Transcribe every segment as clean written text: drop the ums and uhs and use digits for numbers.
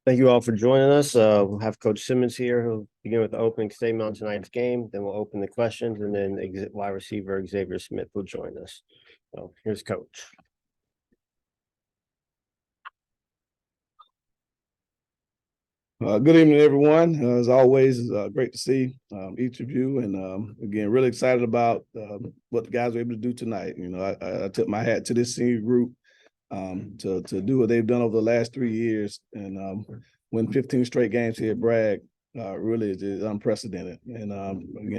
Thank you all for joining us. We'll have Coach Simmons here. He'll begin with the opening statement on tonight's game. Then we'll open the questions, and then wide receiver Xavier Smith will join us. So here's Coach. Good evening, everyone. As always, great to see each of you. And again, really excited about what the guys were able to do tonight. I took my hat to this senior group to do what they've done over the last 3 years and win 15 straight games here at Bragg. Really is unprecedented. And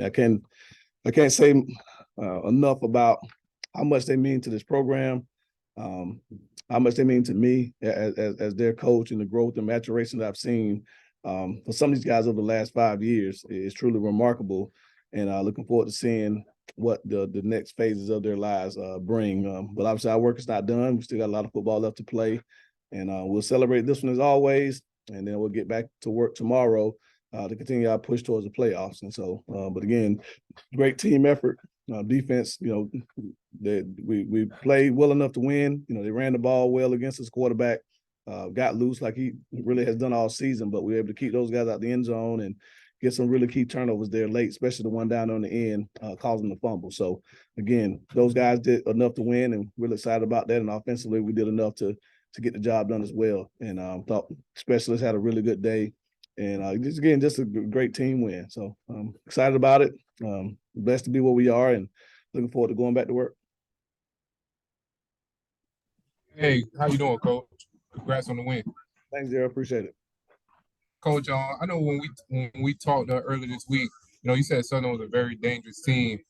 again, I can't say enough about how much they mean to this program, how much they mean to me as their coach, and the growth and maturation that I've seen for some of these guys over the last 5 years is truly remarkable. And looking forward to seeing what the next phases of their lives bring. But obviously our work is not done. We still got a lot of football left to play. And we'll celebrate this one as always. And then we'll get back to work tomorrow to continue our push towards the playoffs. And so, but again, great team effort. Defense, we played well enough to win. They ran the ball well against his quarterback, got loose like he really has done all season, but we were able to keep those guys out the end zone and get some really key turnovers there late, especially the one down on the end, causing the fumble. So again, those guys did enough to win, and really excited about that. And offensively, we did enough to get the job done as well. And thought specialists had a really good day. And just a great team win. So excited about it. Blessed to be where we are, and looking forward to going back to work. Hey, how you doing, Coach? Congrats on the win. Thanks, Jerry. Appreciate it. Coach, I know when we talked earlier this week, you said Southern was a very dangerous team.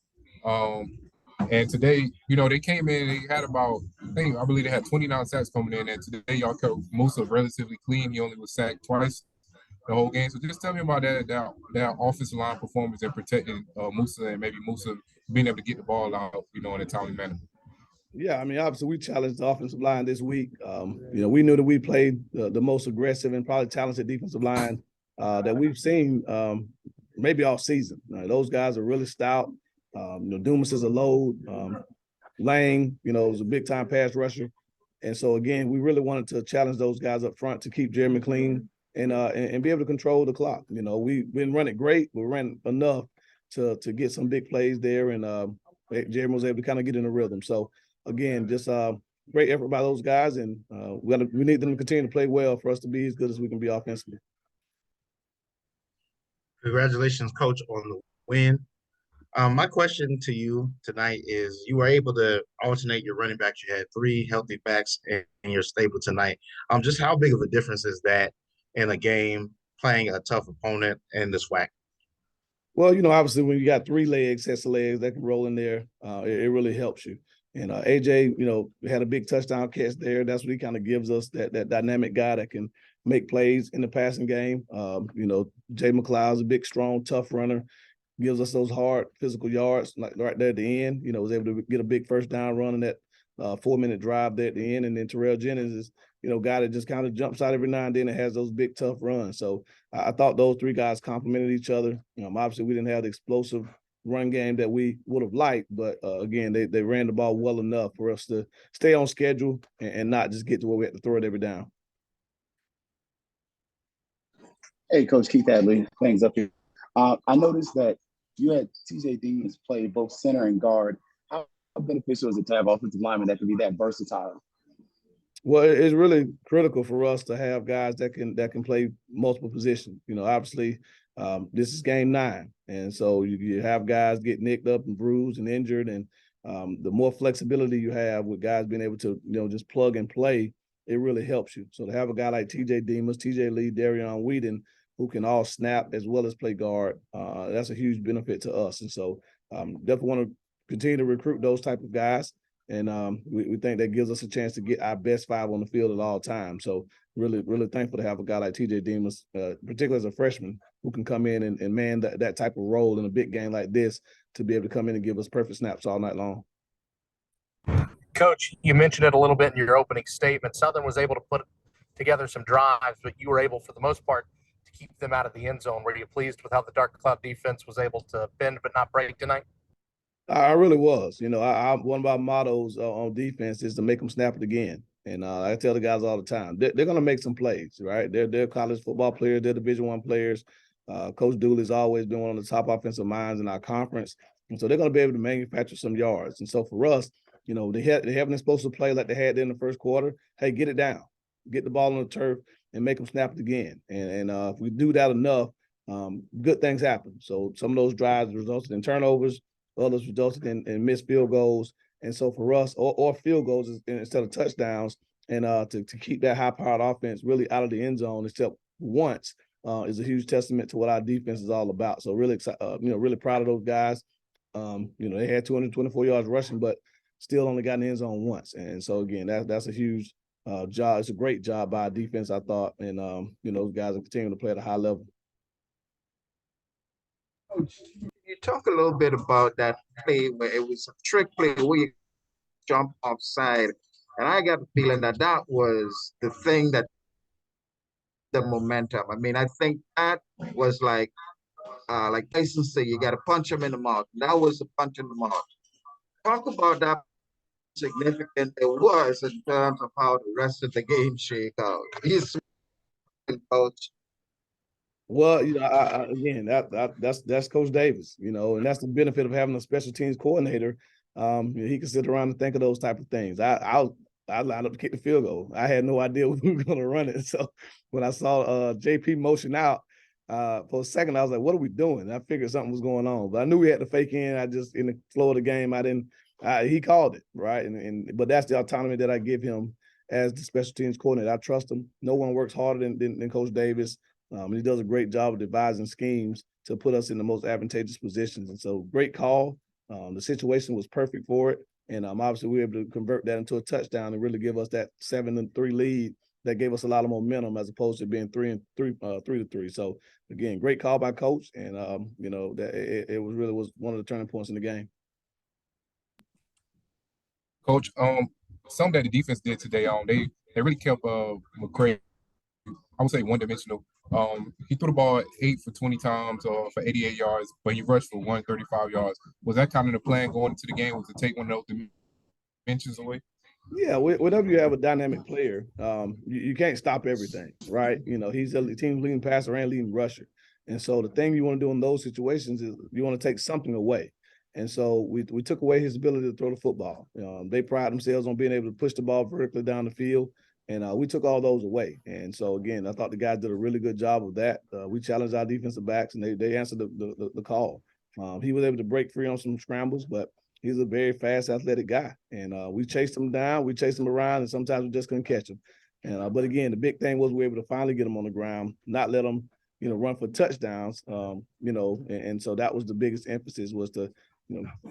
And today, they came in and they had I believe they had 29 sacks coming in, and today y'all kept Musa relatively clean. He only was sacked twice the whole game. So just tell me about that offensive line performance and protecting Musa, and maybe Musa being able to get the ball out, in a timely manner. Yeah, I mean, obviously we challenged the offensive line this week. We knew that we played the most aggressive and probably talented defensive line that we've seen maybe all season. Those guys are really stout. Dumas is a load. Lang, is a big-time pass rusher. And so, again, we really wanted to challenge those guys up front to keep Jeremy clean and be able to control the clock. We didn't run it great, but we ran enough to get some big plays there, and Jeremy was able to kind of get in a rhythm. So, again, just great effort by those guys, and we need them to continue to play well for us to be as good as we can be offensively. Congratulations, Coach, on the win. My question to you tonight is, you were able to alternate your running backs. You had 3 healthy backs in your stable tonight. Just how big of a difference is that in a game playing a tough opponent in the SWAC? Well, obviously when you got 3 sets of legs that can roll in there, it really helps you. And AJ, had a big touchdown catch there. That's what he kind of gives us, that dynamic guy that can make plays in the passing game. Jay McLeod's a big, strong, tough runner. Gives us those hard physical yards, like right there at the end. Was able to get a big first down run in that 4-minute drive there at the end. And then Terrell Jennings is, guy that just kind of jumps out every now and then and has those big, tough runs. So I thought those 3 guys complemented each other. Obviously, we didn't have the explosive run game that we would have liked, but again, they ran the ball well enough for us to stay on schedule and not just get to where we had to throw it every down. Hey, Coach Keith Hadley, things up here. I noticed that you had TJ Deans play both center and guard. How beneficial is it to have offensive linemen that can be that versatile? Well, it's really critical for us to have guys that can play multiple positions. Obviously, this is game 9, and so you have guys get nicked up and bruised and injured, and the more flexibility you have with guys being able to just plug and play, it really helps you. So to have a guy like TJ Demas, TJ Lee, Darion Whedon, who can all snap as well as play guard, that's a huge benefit to us. And so definitely want to continue to recruit those type of guys. And we think that gives us a chance to get our best 5 on the field at all times. So really, really thankful to have a guy like TJ Demas, particularly as a freshman, who can come in and man that type of role in a big game like this, to be able to come in and give us perfect snaps all night long. Coach, you mentioned it a little bit in your opening statement. Southern was able to put together some drives, but you were able, for the most part, to keep them out of the end zone. Were you pleased with how the Dark Cloud defense was able to bend but not break tonight? I really was. One of our mottos on defense is to make them snap it again. And I tell the guys all the time, they're going to make some plays, right? They're college football players. They're Division I players. Coach Dooley's always been one of the top offensive minds in our conference. And so they're going to be able to manufacture some yards. And so for us, you know, they haven't supposed to play like they had in the first quarter. Hey, get it down, get the ball on the turf and make them snap it again. And if we do that enough, good things happen. So some of those drives resulted in turnovers, others resulted in missed field goals. And so for us, or field goals instead of touchdowns, and to keep that high-powered offense really out of the end zone, except once, is a huge testament to what our defense is all about. So really excited, really proud of those guys. They had 224 yards rushing, but still only got in the end zone once. And so again, that's a huge job. It's a great job by our defense, I thought, and those guys are continuing to play at a high level. You talk a little bit about that play where it was a trick play where you jump offside, and I got the feeling that was the thing that the momentum. I mean, I think that was like Tyson said, you got to punch him in the mouth. That was a punch in the mouth. Talk about that significant it was in terms of how the rest of the game shake out. He's coach. Well, again, that's Coach Davis, and that's the benefit of having a special teams coordinator. He can sit around and think of those type of things. I lined up to kick the field goal. I had no idea we were going to run it. So when I saw JP motion out for a second, I was like, "What are we doing?" And I figured something was going on, but I knew we had to fake in. I just in the flow of the game, he called it right, but that's the autonomy that I give him as the special teams coordinator. I trust him. No one works harder than Coach Davis. He does a great job of devising schemes to put us in the most advantageous positions. And so great call. The situation was perfect for it. And obviously we were able to convert that into a touchdown and really give us that 7-3 lead that gave us a lot of momentum as opposed to being 3-3. So again, great call by coach. And, that it was one of the turning points in the game. Coach, something that the defense did today, they really kept McCray, I would say, one-dimensional. He threw the ball 8 for 20 times for 88 yards, but he rushed for 135 yards. Was that kind of the plan going into the game, was to take one of those dimensions away? Yeah, whenever you have a dynamic player, you can't stop everything, right? He's a team's leading passer and leading rusher. And so the thing you want to do in those situations is you want to take something away. And so we took away his ability to throw the football. They pride themselves on being able to push the ball vertically down the field. And we took all those away. And so, again, I thought the guys did a really good job of that. We challenged our defensive backs, and they answered the call. He was able to break free on some scrambles, but he's a very fast, athletic guy. And we chased him down, we chased him around, and sometimes we just couldn't catch him. And but, again, the big thing was we were able to finally get him on the ground, not let him, run for touchdowns, and so that was the biggest emphasis was to,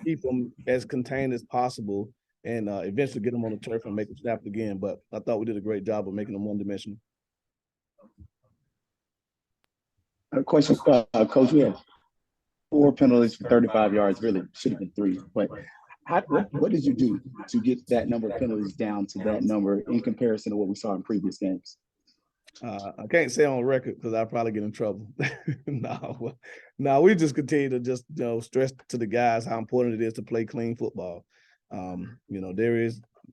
keep him as contained as possible and eventually get them on the turf and make them snap it again. But I thought we did a great job of making them one-dimensional. Question, Coach, we had 4 penalties for 35 yards, really should have been 3. But what did you do to get that number of penalties down to that number in comparison to what we saw in previous games? I can't say on record because I'll probably get in trouble. No, we just continue to just stress to the guys how important it is to play clean football.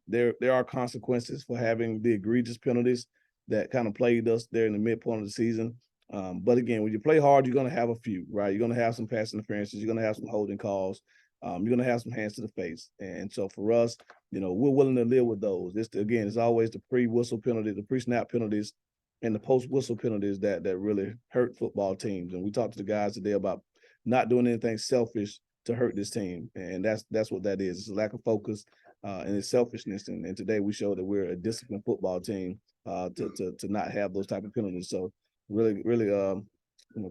There are consequences for having the egregious penalties that kind of plagued us there in the midpoint of the season. But again, when you play hard, you're going to have a few, right? You're going to have some pass interferences. You're going to have some holding calls. You're going to have some hands to the face. And so for us, we're willing to live with those. It's always the pre-whistle penalty, the pre-snap penalties, and the post-whistle penalties that really hurt football teams. And we talked to the guys today about not doing anything selfish to hurt this team. And that's what that is. It's a lack of focus and it's selfishness. And today we showed that we're a disciplined football team to not have those type of penalties. So really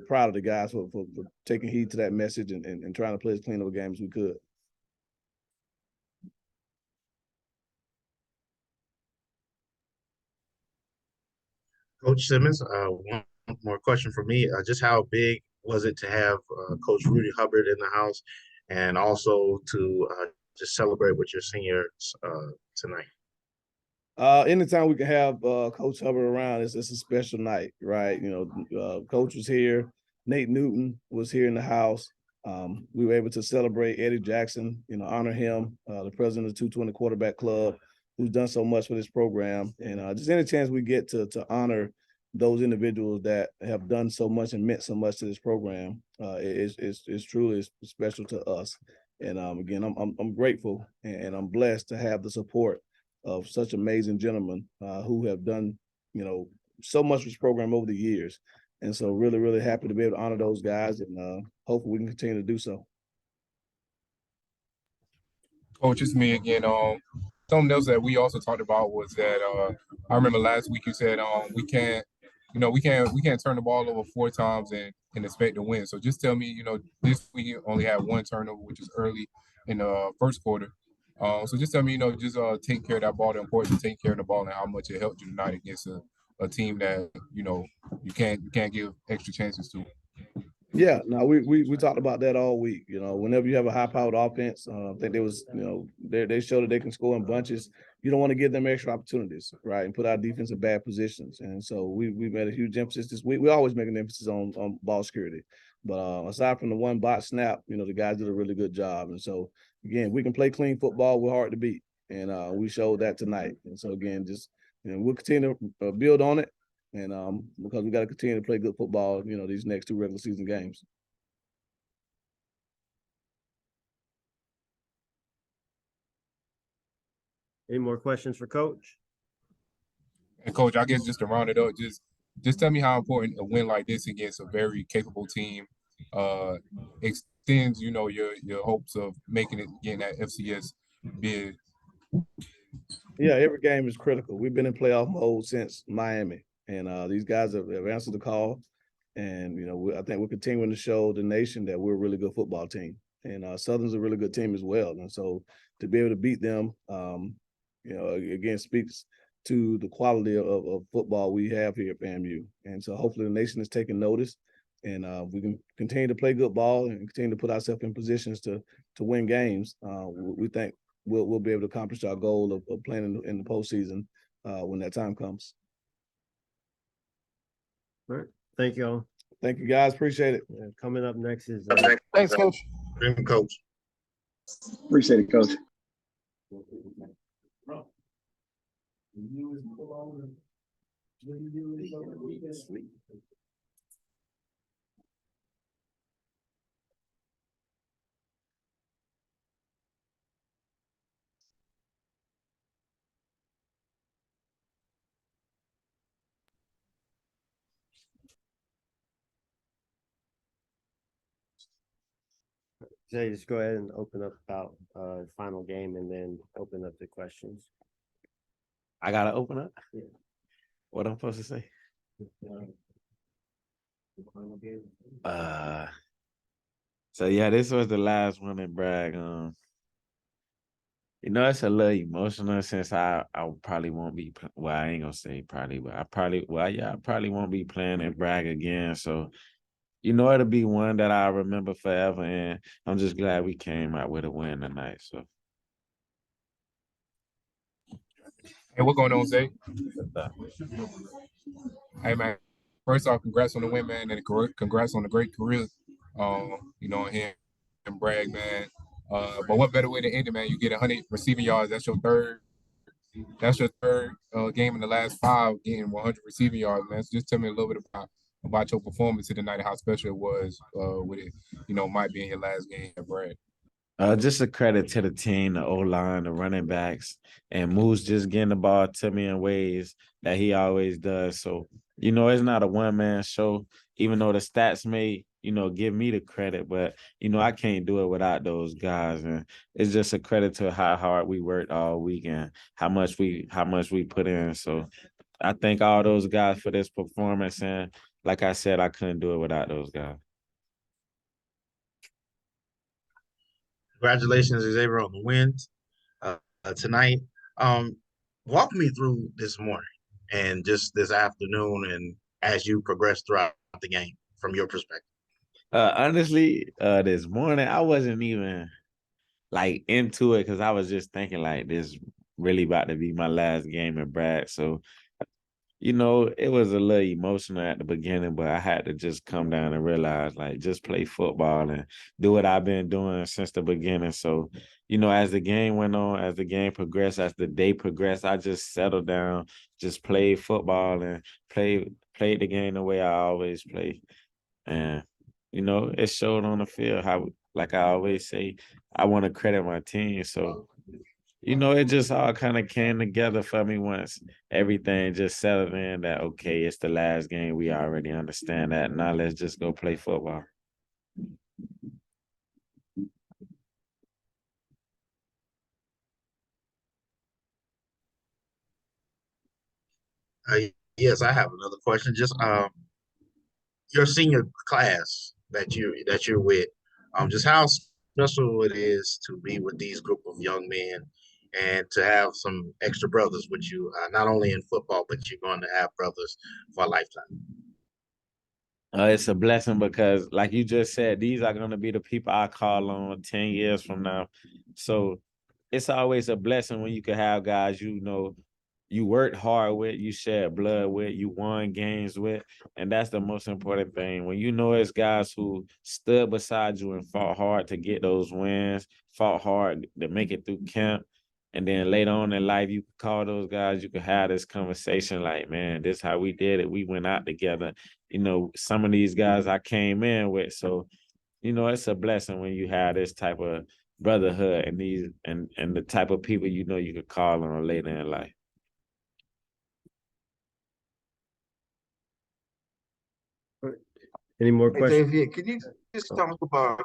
proud of the guys for taking heed to that message and trying to play as clean of a game as we could. Coach Simmons, one more question for me. Just how big was it to have Coach Rudy Hubbard in the house and also to just celebrate with your seniors tonight? Anytime we can have Coach Hubbard around, it's a special night, right? Coach was here. Nate Newton was here in the house. We were able to celebrate Eddie Jackson, honor him, the president of the 220 Quarterback Club. who's done so much for this program. And just any chance we get to honor those individuals that have done so much and meant so much to this program is truly special to us. And again, I'm grateful and I'm blessed to have the support of such amazing gentlemen who have done, so much for this program over the years. And so really, really happy to be able to honor those guys, and hopefully we can continue to do so. Coach, it's me again. Something else that we also talked about was that I remember last week you said we can't turn the ball over 4 times and expect to win. So just tell me, this week you only had 1 turnover, which is early in the first quarter. So just tell me, just take care of that ball, the importance of taking care of the ball, and how much it helped you tonight against a team that you can't give extra chances to. Yeah, no, we talked about that all week. Whenever you have a high-powered offense, I think there was, they showed that they can score in bunches. You don't want to give them extra opportunities, right, and put our defense in bad positions. And so we made a huge emphasis this week. We always make an emphasis on ball security, but aside from the one bot snap, the guys did a really good job. And so again, we can play clean football. We're hard to beat, and we showed that tonight. And so again, just we'll continue to build on it. And because we got to continue to play good football, these next 2 regular season games. Any more questions for Coach? And Coach, I guess just to round it up, just tell me how important a win like this against a very capable team extends, your hopes of making it, getting that FCS bid. Yeah, every game is critical. We've been in playoff mode since Miami, and these guys have answered the call. And I think we're continuing to show the nation that we're a really good football team, and Southern's a really good team as well. And so to be able to beat them, again, speaks to the quality of football we have here at FAMU. And so hopefully the nation is taking notice, and we can continue to play good ball and continue to put ourselves in positions to win games. We think we'll be able to accomplish our goal of playing in the postseason when that time comes. All right. Thank you all. Thank you, guys. Appreciate it. Coming up next is Thanks, Coach. Coach. Appreciate it, Coach. Jay, just go ahead and open up about final game and then open up the questions. I gotta open up? Yeah. What I'm supposed to say? So yeah, this was the last one in Bragg. It's a little emotional since I probably won't be, well, I ain't gonna say probably, but I probably won't be playing in Bragg again. So it'll be one that I remember forever, and I'm just glad we came out with a win tonight. So, Hey, what's going on, Zay? Hey, man. First off, congrats on the win, man, and congrats on the great career. Him and Bragg, man. But what better way to end it, man? You get 100 receiving yards. That's your third. That's your third game in the last 5 getting 100 receiving yards, man. So just tell me a little bit about your performance tonight and how special it was with it, might be in your last game at Bragg. Just a credit to the team, the O-line, the running backs, and Moose just getting the ball to me in ways that he always does. So, it's not a one-man show, even though the stats may, give me the credit, but, I can't do it without those guys. And it's just a credit to how hard we worked all weekend, how much we put in. So I thank all those guys for this performance. And like I said, I couldn't do it without those guys. Congratulations, Xavier, on the wins tonight. Walk me through this morning and just this afternoon and as you progress throughout the game from your perspective. Honestly, this morning I wasn't even into it because I was just thinking this really about to be my last game at Bragg. So you know, it was a little emotional at the beginning, but I had to just come down and realize, like, just play football and do what I've been doing since the beginning. So, you know, as the game went on, as the game progressed, as the day progressed, I just settled down, just played football and played the game the way I always play. And, you know, it showed on the field how, like I always say, I want to credit my team. So, you know, it just all kind of came together for me once everything just settled in that, okay, it's the last game. We already understand that. Now let's just go play football. Uh, yes, I have another question. Just your senior class that you're with, just how special it is to be with these group of young men and to have some extra brothers with you, not only in football, but you're going to have brothers for a lifetime. It's a blessing because, like you just said, these are going to be the people I call on 10 years from now. So it's always a blessing when you can have guys, you know, you worked hard with, you shed blood with, you won games with, and that's the most important thing. When you know it's guys who stood beside you and fought hard to get those wins, fought hard to make it through camp, and then later on in life, you could call those guys, you could have this conversation like, man, this is how we did it. We went out together. You know, some of these guys I came in with. So, you know, it's a blessing when you have this type of brotherhood and these and the type of people you know you could call on later in life. Any more questions? Xavier, can you just talk about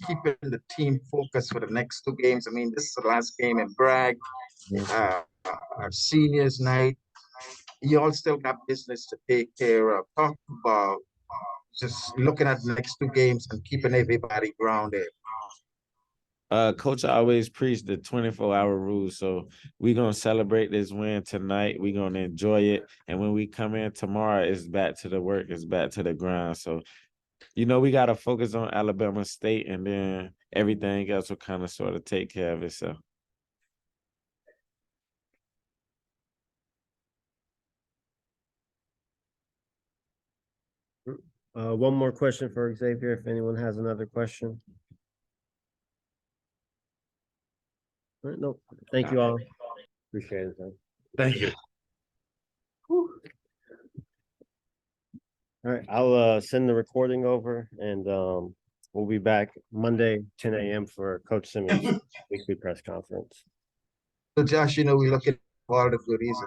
keeping the team focused for the next two games? I mean, this is the last game in Bragg, our seniors night. You all still got business to take care of. Talk about just looking at the next two games and keeping everybody grounded. Coach always preached the 24-hour rule. So we're gonna celebrate this win tonight. We're gonna enjoy it. And when we come in tomorrow, it's back to the work, it's back to the grind. So, you know, we gotta focus on Alabama State and then everything else will kind of sort of take care of itself. One more question for Xavier, if anyone has another question. All right, nope. Thank you all. Appreciate it. Man. Thank you. All right, I'll send the recording over and we'll be back Monday, 10 a.m. for Coach Simmons' weekly press conference. So Josh, you know, we're looking for all the goodies and